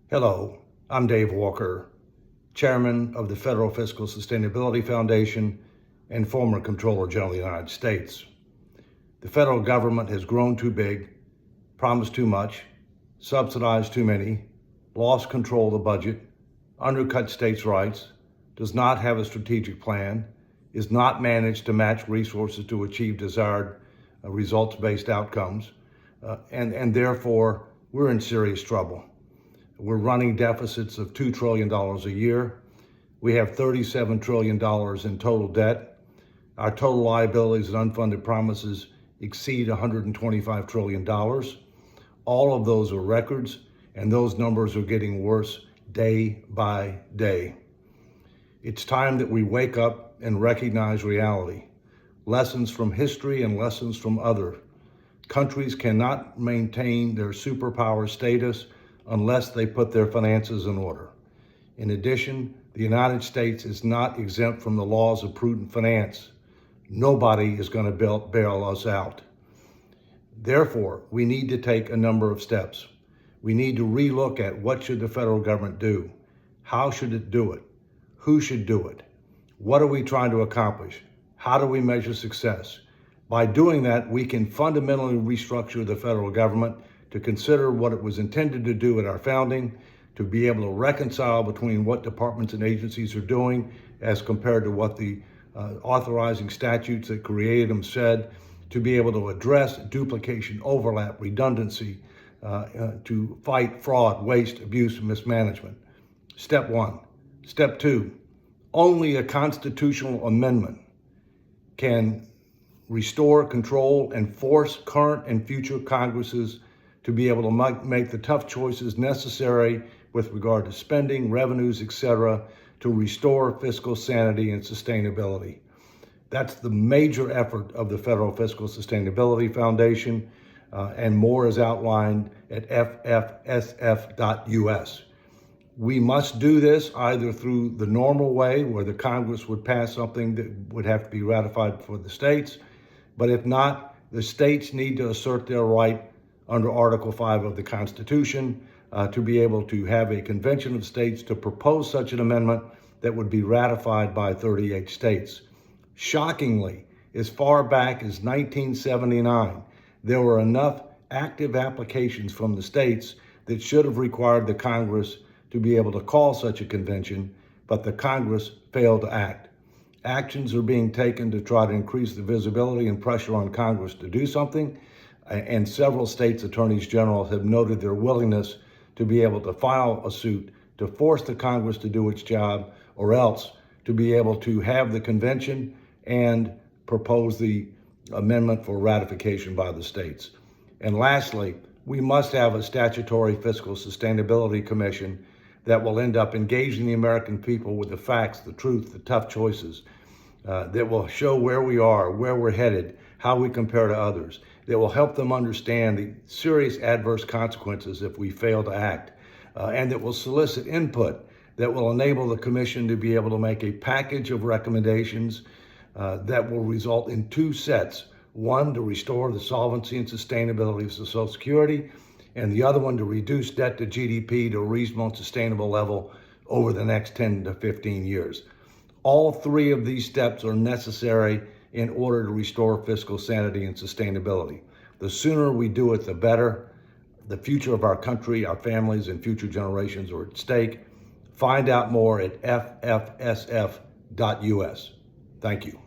Hello, I'm Dave Walker, Chairman of the Federal Fiscal Sustainability Foundation and former Comptroller General of the United States. The federal government has grown too big, promised too much, subsidized too many, lost control of the budget, undercut states' rights, does not have a strategic plan, is not managed to match resources to achieve desired results-based outcomes, and therefore we're in serious trouble. We're running deficits of $2 trillion a year. We have $37 trillion in total debt. Our total liabilities and unfunded promises exceed $125 trillion. All of those are records, and those numbers are getting worse day by day. It's time that we wake up and recognize reality. Lessons from history and lessons from other. Countries cannot maintain their superpower status unless they put their finances in order. In addition, the United States is not exempt from the laws of prudent finance. Nobody is going to bail us out. Therefore, we need to take a number of steps. We need to relook at what should the federal government do? How should it do it? Who should do it? What are we trying to accomplish? How do we measure success? By doing that, we can fundamentally restructure the federal government to consider what it was intended to do at our founding, to be able to reconcile between what departments and agencies are doing as compared to what the authorizing statutes that created them said, to be able to address duplication, overlap, redundancy, to fight fraud, waste, abuse, and mismanagement. Step one. Step two, only a constitutional amendment can restore, control, and force current and future Congresses to be able to make the tough choices necessary with regard to spending, revenues, etc., to restore fiscal sanity and sustainability. That's the major effort of the Federal Fiscal Sustainability Foundation, and more is outlined at ffsf.us. We must do this either through the normal way, where the Congress would pass something that would have to be ratified for the states, but if not, the states need to assert their right under Article 5 of the Constitution to be able to have a convention of states to propose such an amendment that would be ratified by 38 states. Shockingly, as far back as 1979, there were enough active applications from the states that should have required the Congress to be able to call such a convention, but the Congress failed to act. Actions are being taken to try to increase the visibility and pressure on Congress to do something, and several states' attorneys general have noted their willingness to be able to file a suit to force the Congress to do its job, or else to be able to have the convention and propose the amendment for ratification by the states. And lastly, we must have a statutory fiscal sustainability commission that will end up engaging the American people with the facts, the truth, the tough choices, that will show where we are, where we're headed, how we compare to others, that will help them understand the serious adverse consequences if we fail to act, and that will solicit input that will enable the commission to be able to make a package of recommendations that will result in two sets. One, to restore the solvency and sustainability of Social Security, and the other one to reduce debt to GDP to a reasonable and sustainable level over the next 10 to 15 years. All three of these steps are necessary in order to restore fiscal sanity and sustainability. The sooner we do it, the better. The future of our country, our families, and future generations are at stake. Find out more at ffsf.us. Thank you.